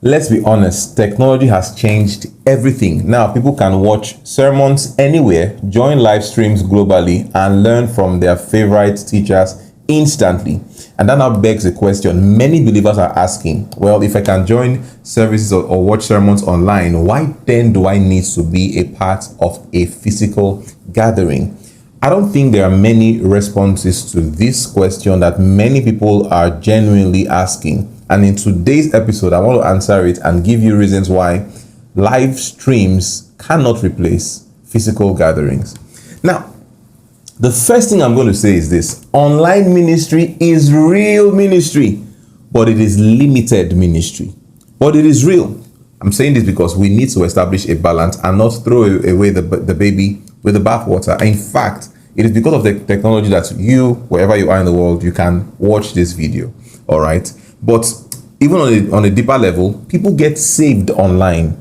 Let's be honest, technology has changed everything. Now people can watch sermons anywhere, join live streams globally, and learn from their favorite teachers instantly. And that now begs the question many believers are asking, well, if I can join services or watch sermons online, why then do I need to be a part of a physical gathering? I don't think there are many responses to this question that many people are genuinely asking. And in today's episode, I want to answer it and give you reasons why live streams cannot replace physical gatherings. Now, the first thing I'm going to say is this: online ministry is real ministry, but it is limited ministry. But it is real. I'm saying this because we need to establish a balance and not throw away the baby with the bathwater. In fact, it is because of the technology that you, wherever you are in the world, you can watch this video. All right. But even on a deeper level, people get saved online.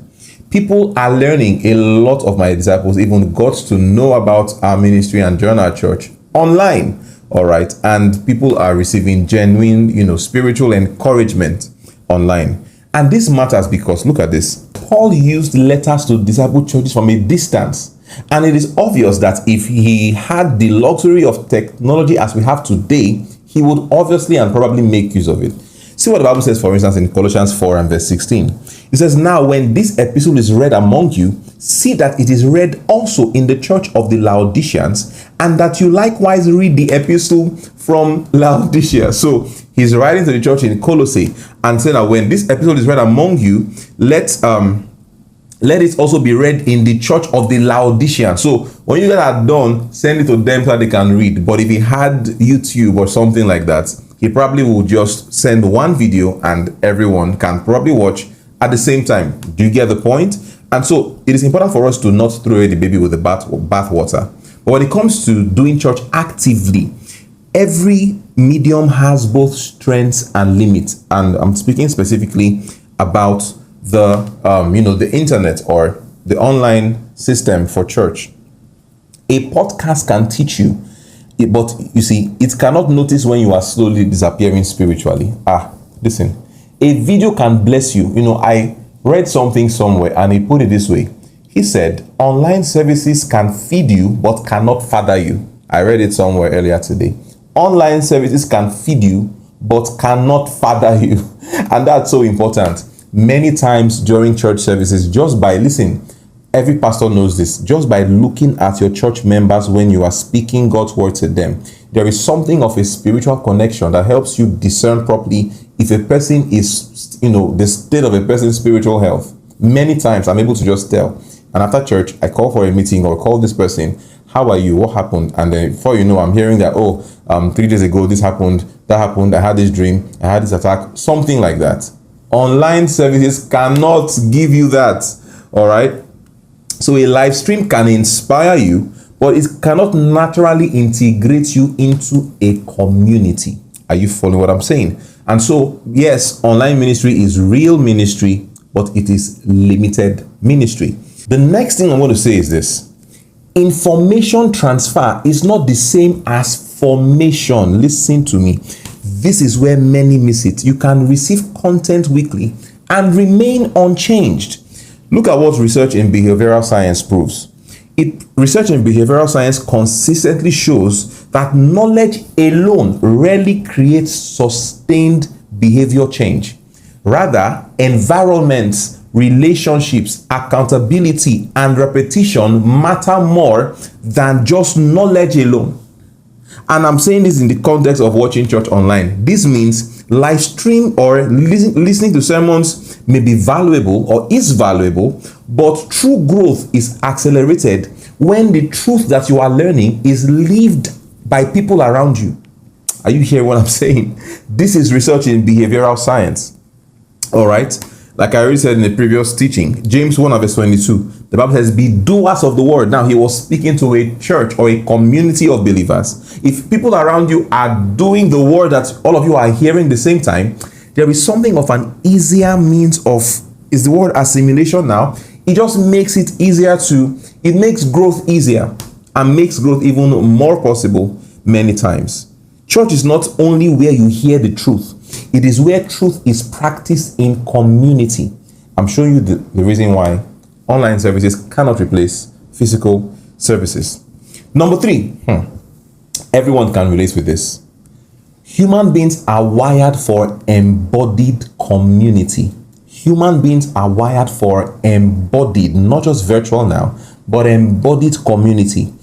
People are learning. A lot of my disciples even got to know about our ministry and join our church online. All right. And people are receiving genuine, spiritual encouragement online. And this matters because look at this. Paul used letters to disciple churches from a distance. And it is obvious that if he had the luxury of technology as we have today, he would obviously and probably make use of it. See what the Bible says, for instance, in Colossians 4 and verse 16. It says, now when this epistle is read among you, see that it is read also in the church of the Laodiceans, and that you likewise read the epistle from Laodicea. So he's writing to the church in Colossae and saying that when this epistle is read among you, let it also be read in the church of the Laodiceans. So when you guys are done, send it to them so that they can read. But if he had YouTube or something like that, he probably would just send one video and everyone can probably watch at the same time. Do you get the point? And so it is important for us to not throw away the baby with the bath water. But when it comes to doing church actively, every medium has both strengths and limits. And I'm speaking specifically about the internet or the online system for church. A podcast can teach you, but you see, it cannot notice when you are slowly disappearing spiritually. Listen, a video can bless you. I read something somewhere and he put it this way. He said, online services can feed you, but cannot father you. I read it somewhere earlier today. Online services can feed you, but cannot father you. And that's so important. Many times during church services, every pastor knows this, just by looking at your church members when you are speaking God's word to them, there is something of a spiritual connection that helps you discern properly if a person is, the state of a person's spiritual health. Many times I'm able to just tell. And after church, I call for a meeting or call this person, how are you? What happened? And then before you know, I'm hearing that, 3 days ago, this happened, that happened, I had this dream, I had this attack, something like that. Online services cannot give you that. All right. So a live stream can inspire you, but it cannot naturally integrate you into a community. Are you following what I'm saying? And so, yes, online ministry is real ministry, but it is limited ministry. The next thing I'm going to say is this. Information transfer is not the same as formation. Listen to me. This is where many miss it. You can receive content weekly and remain unchanged. Look at what research in behavioral science proves. Research in behavioral science consistently shows that knowledge alone rarely creates sustained behavior change. Rather, environments, relationships, accountability, and repetition matter more than just knowledge alone. And I'm saying this in the context of watching church online. This means live stream or listening to sermons may be valuable or is valuable, but true growth is accelerated when the truth that you are learning is lived by people around you. Are you hearing what I'm saying? This is research in behavioral science. All right. Like I already said in the previous teaching, James 1 verse 22, the Bible says, be doers of the word. Now he was speaking to a church or a community of believers. If people around you are doing the word that all of you are hearing at the same time, there is something of an easier means of, is the word assimilation now? It just makes it easier it makes growth easier and makes growth even more possible many times. Church is not only where you hear the truth. It is where truth is practiced in community. I'm showing you the reason why online services cannot replace physical services. Number 3, everyone can relate with this. Human beings are wired for embodied community. Human beings are wired for embodied, not just virtual now, but embodied community.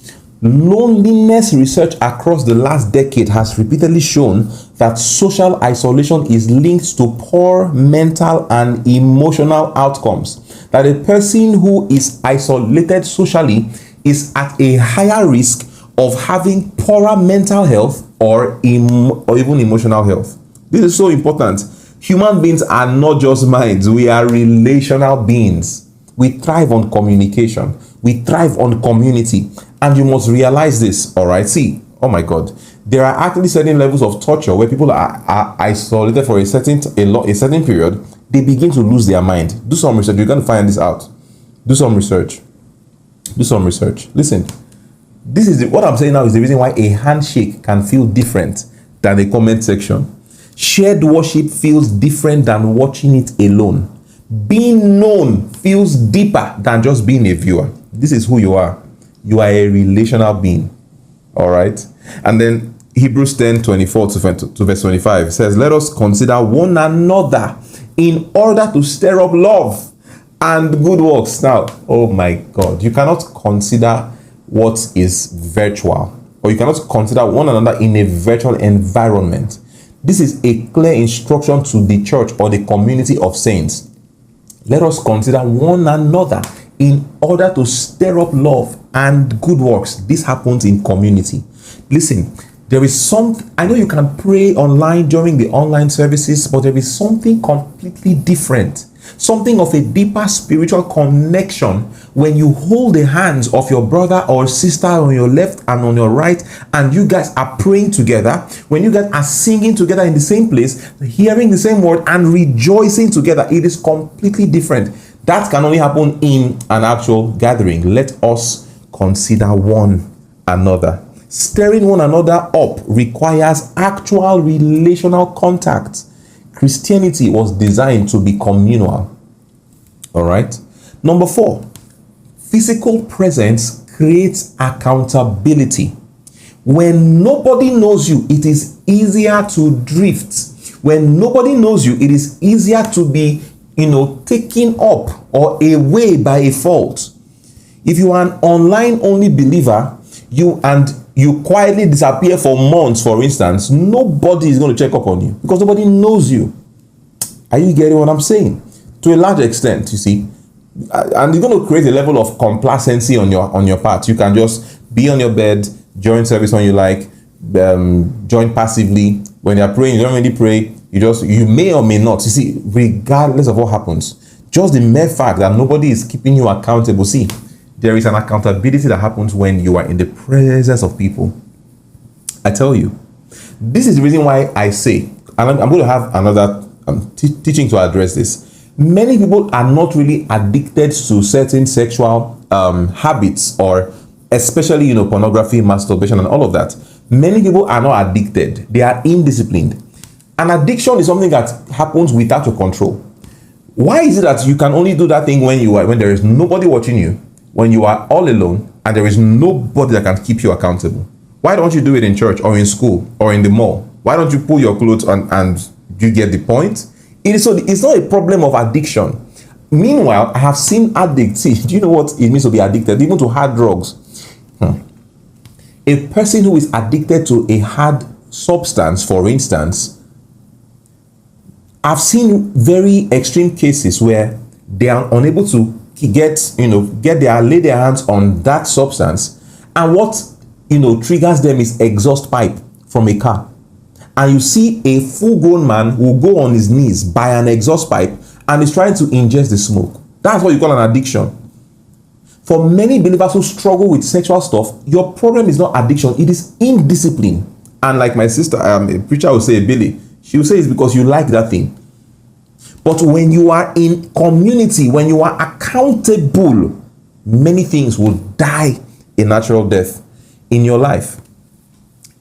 Loneliness research across the last decade has repeatedly shown that social isolation is linked to poor mental and emotional outcomes. That a person who is isolated socially is at a higher risk of having poorer mental health or even emotional health. This is so important. Human beings are not just minds, we are relational beings. We thrive on communication. We thrive on community. And you must realize this, all right? See, oh my God, there are actually certain levels of torture where people are isolated for a certain period. They begin to lose their mind. Do some research. You're going to find this out. Do some research. Do some research. Listen, this is what I'm saying now is the reason why a handshake can feel different than a comment section. Shared worship feels different than watching it alone. Being known feels deeper than just being a viewer. This is who you are. You are a relational being. All right. And then Hebrews 10:24 to verse 25 says, let us consider one another in order to stir up love and good works. Now, oh my God, you cannot consider what is virtual, or you cannot consider one another in a virtual environment. This is a clear instruction to the church or the community of saints. Let us consider one another in order to stir up love and good works. This happens in community. Listen, there is something, I know you can pray online during the online services, but there is something completely different. Something of a deeper spiritual connection when you hold the hands of your brother or sister on your left and on your right, and you guys are praying together, when you guys are singing together in the same place, hearing the same word and rejoicing together. It is completely different. That can only happen in an actual gathering. Let us consider one another. Stirring one another up requires actual relational contact. Christianity was designed to be communal. All right. Number 4, physical presence creates accountability. When nobody knows you, it is easier to drift. When nobody knows you, it is easier to be, taken up or away by a fault. If you are an online only believer, you quietly disappear for months, for instance, nobody is going to check up on you because nobody knows you. Are you getting what I'm saying? To a large extent, you see, and it's going to create a level of complacency on your part. You can just be on your bed, join service when you like, join passively. When you're praying, you don't really pray. You may or may not. You see, regardless of what happens, just the mere fact that nobody is keeping you accountable. See, there is an accountability that happens when you are in the presence of people. I tell you, this is the reason why I say, and I'm going to have another teaching to address this. Many people are not really addicted to certain sexual habits, or especially, pornography, masturbation, and all of that. Many people are not addicted. They are indisciplined. An addiction is something that happens without your control. Why is it that you can only do that thing when there is nobody watching you, when you are all alone, and there is nobody that can keep you accountable? Why don't you do it in church or in school or in the mall? Why don't you pull your clothes on and you get the point? It's not a problem of addiction. Meanwhile, I have seen addicts. See, do you know what it means to be addicted? Even to hard drugs. A person who is addicted to a hard substance, for instance, I've seen very extreme cases where they are unable to lay their hands on that substance, and what triggers them is exhaust pipe from a car. And you see a full-grown man who will go on his knees by an exhaust pipe and is trying to ingest the smoke. That's what you call an addiction. For many believers who struggle with sexual stuff, your problem is not addiction, it is indiscipline. And like my sister, a preacher will say, Billy, she will say it's because you like that thing. But when you are in community, when you are accountable, many things will die a natural death in your life.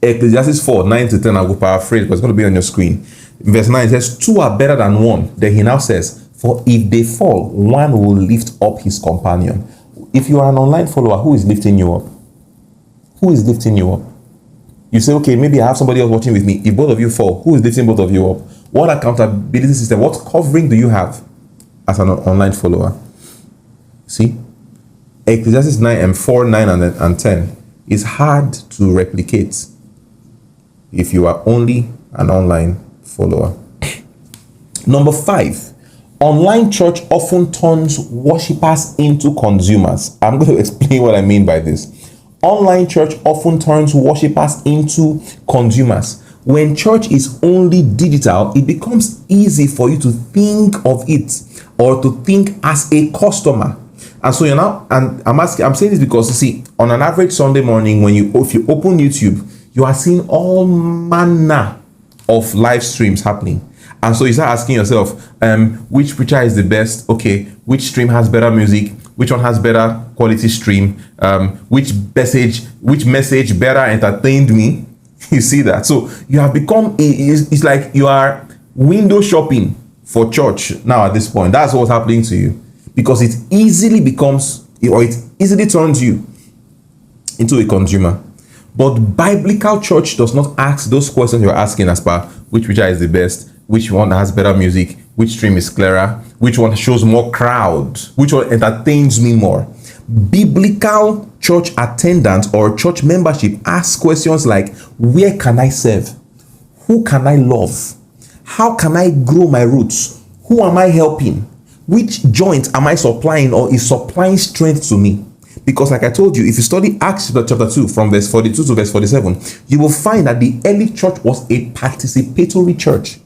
Ecclesiastes 4:9-10, I will paraphrase, but it's going to be on your screen. Verse 9 says, two are better than one. Then he now says, for if they fall, one will lift up his companion. If you are an online follower, who is lifting you up? Who is lifting you up? You say, okay, maybe I have somebody else watching with me. If both of you fall, who is lifting both of you up? What accountability system, what covering do you have as an online follower? See? Ecclesiastes 4, 9, and 10 is hard to replicate if you are only an online follower. Number 5, online church often turns worshippers into consumers. I'm going to explain what I mean by this. Online church often turns worshippers into consumers. When church is only digital, it becomes easy for you to think of it or to think as a customer. And so and I'm saying this because you see, on an average Sunday morning, if you open YouTube, you are seeing all manner of live streams happening. And so you start asking yourself, which preacher is the best? Okay, which stream has better music? Which one has better quality stream? Which message better entertained me? You see that? So you have become, it's like you are window shopping for church now at this point. That's what's happening to you. Because it easily becomes, or it easily turns you into a consumer. But biblical church does not ask those questions you're asking as per which preacher is the best, which one has better music, which stream is clearer, which one shows more crowd, which one entertains me more. Biblical church attendance or church membership asks questions like, where can I serve? Who can I love? How can I grow my roots? Who am I helping? Which joint am I supplying or is supplying strength to me? Because like I told you, if you study Acts chapter 2 from verse 42 to verse 47, you will find that the early church was a participatory church.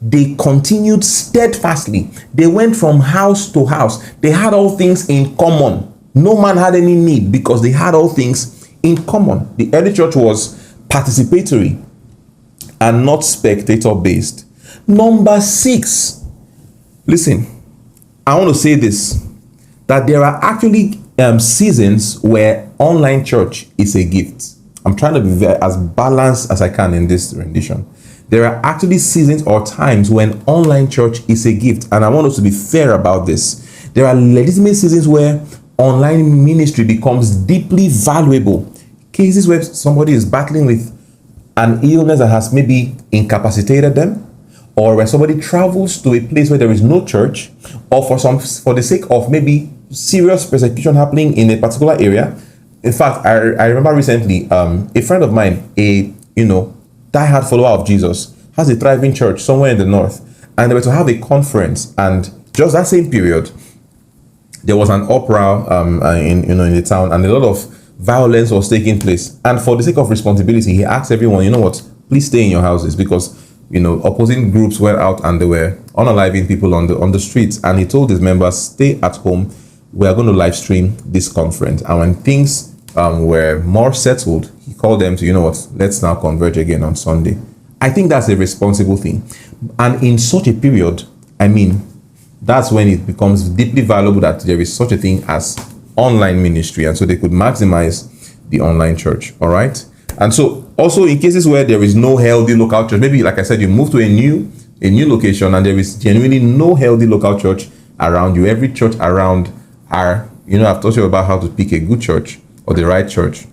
They continued steadfastly. They went from house to house. They had all things in common. No man had any need because they had all things in common. The early church was participatory and not spectator-based. Number 6, listen, I want to say this, that there are actually seasons where online church is a gift. I'm trying to be as balanced as I can in this rendition. There are actually seasons or times when online church is a gift, and I want us to be fair about this. There are legitimate seasons where online ministry becomes deeply valuable. Cases where somebody is battling with an illness that has maybe incapacitated them, or where somebody travels to a place where there is no church, or for the sake of maybe serious persecution happening in a particular area. In fact, I remember recently, a friend of mine, a diehard follower of Jesus, has a thriving church somewhere in the north, and they were to have a conference, and just that same period, there was an uproar in the town, and a lot of violence was taking place. And for the sake of responsibility, he asked everyone, you know what, please stay in your houses, because opposing groups were out and they were unaliving people on the streets. And he told his members, stay at home. We are going to live stream this conference. And when things were more settled, he called them to, let's now converge again on Sunday. I think that's a responsible thing. And in such a period, that's when it becomes deeply valuable that there is such a thing as online ministry. And so they could maximize the online church. All right. And so also in cases where there is no healthy local church, maybe like I said, you move to a new location and there is genuinely no healthy local church around you. Every church around are, I've taught you about how to pick a good church or the right church.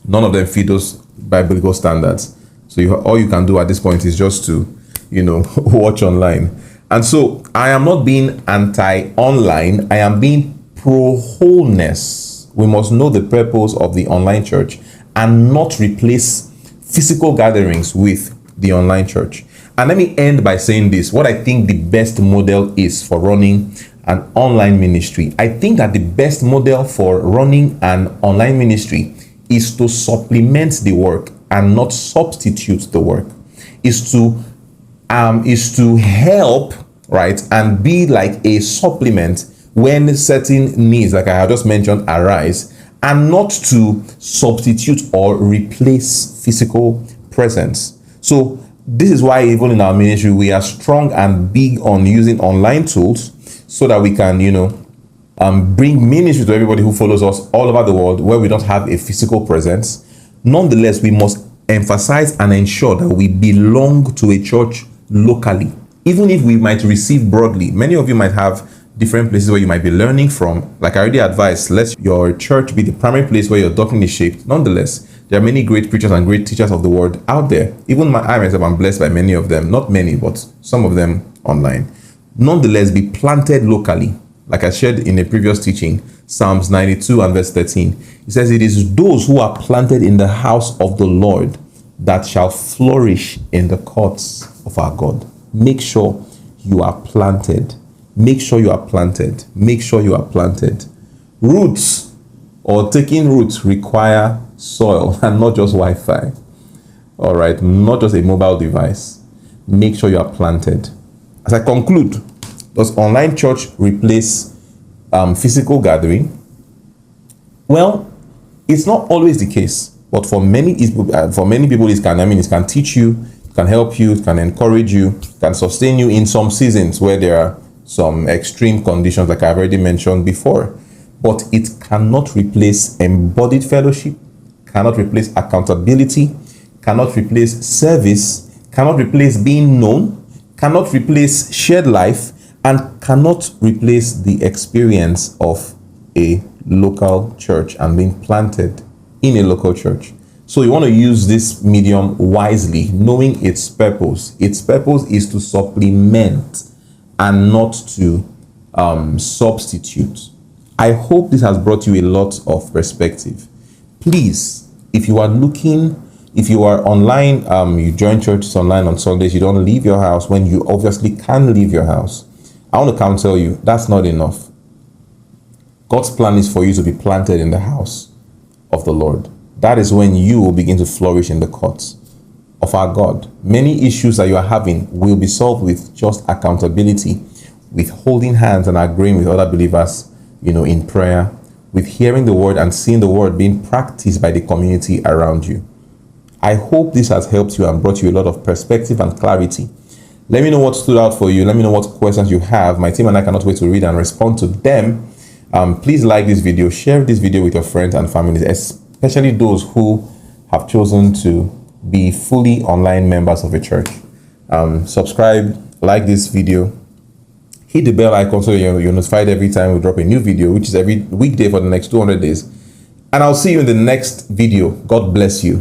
None of them fit those biblical standards. So all you can do at this point is just to, watch online. And so I am not being anti-online. I am being pro-wholeness. We must know the purpose of the online church and not replace physical gatherings with the online church. And let me end by saying this, what I think the best model is for running an online ministry. I think that the best model for running an online ministry is to supplement the work and not substitute the work. Is to help, right, and be like a supplement when certain needs, like I have just mentioned, arise, and not to substitute or replace physical presence. So this is why even in our ministry, we are strong and big on using online tools so that we can, bring ministry to everybody who follows us all over the world where we don't have a physical presence. Nonetheless, we must emphasize and ensure that we belong to a church locally. Even if we might receive broadly, many of you might have different places where you might be learning from. Like I already advised, let your church be the primary place where your doctrine is shaped. Nonetheless, there are many great preachers and great teachers of the word out there. Even I myself am blessed by many of them. Not many, but some of them online. Nonetheless, be planted locally. Like I shared in a previous teaching, Psalms 92 and verse 13. It says, it is those who are planted in the house of the Lord that shall flourish in the courts of our God. Make sure you are planted. Make sure you are planted. Make sure you are planted. Roots or taking roots require soil and not just Wi-Fi. All right, not just a mobile device. Make sure you are planted. As I conclude, does online church replace physical gathering? Well, it's not always the case, but for many people, it can teach you, it can help you, it can encourage you, it can sustain you in some seasons where there are some extreme conditions, like I've already mentioned before. But it cannot replace embodied fellowship, cannot replace accountability, cannot replace service, cannot replace being known, cannot replace shared life, and cannot replace the experience of a local church and being planted in a local church. So you want to use this medium wisely, knowing its purpose. Its purpose is to supplement and not to substitute. I hope this has brought you a lot of perspective. Please, if you are online, you join churches online on Sundays, you don't leave your house when you obviously can leave your house. I want to counsel you, that's not enough. God's plan is for you to be planted in the house of the Lord. That is when you will begin to flourish in the courts of our God. Many issues that you are having will be solved with just accountability, with holding hands and agreeing with other believers, in prayer, with hearing the word and seeing the word being practiced by the community around you. I hope this has helped you and brought you a lot of perspective and clarity. Let me know what stood out for you. Let me know what questions you have. My team and I cannot wait to read and respond to them. Please like this video, share this video with your friends and families, especially those who have chosen to be fully online members of a church. Subscribe, like this video, hit the bell icon so you're notified every time we drop a new video, which is every weekday for the next 200 days. And I'll see you in the next video. God bless you.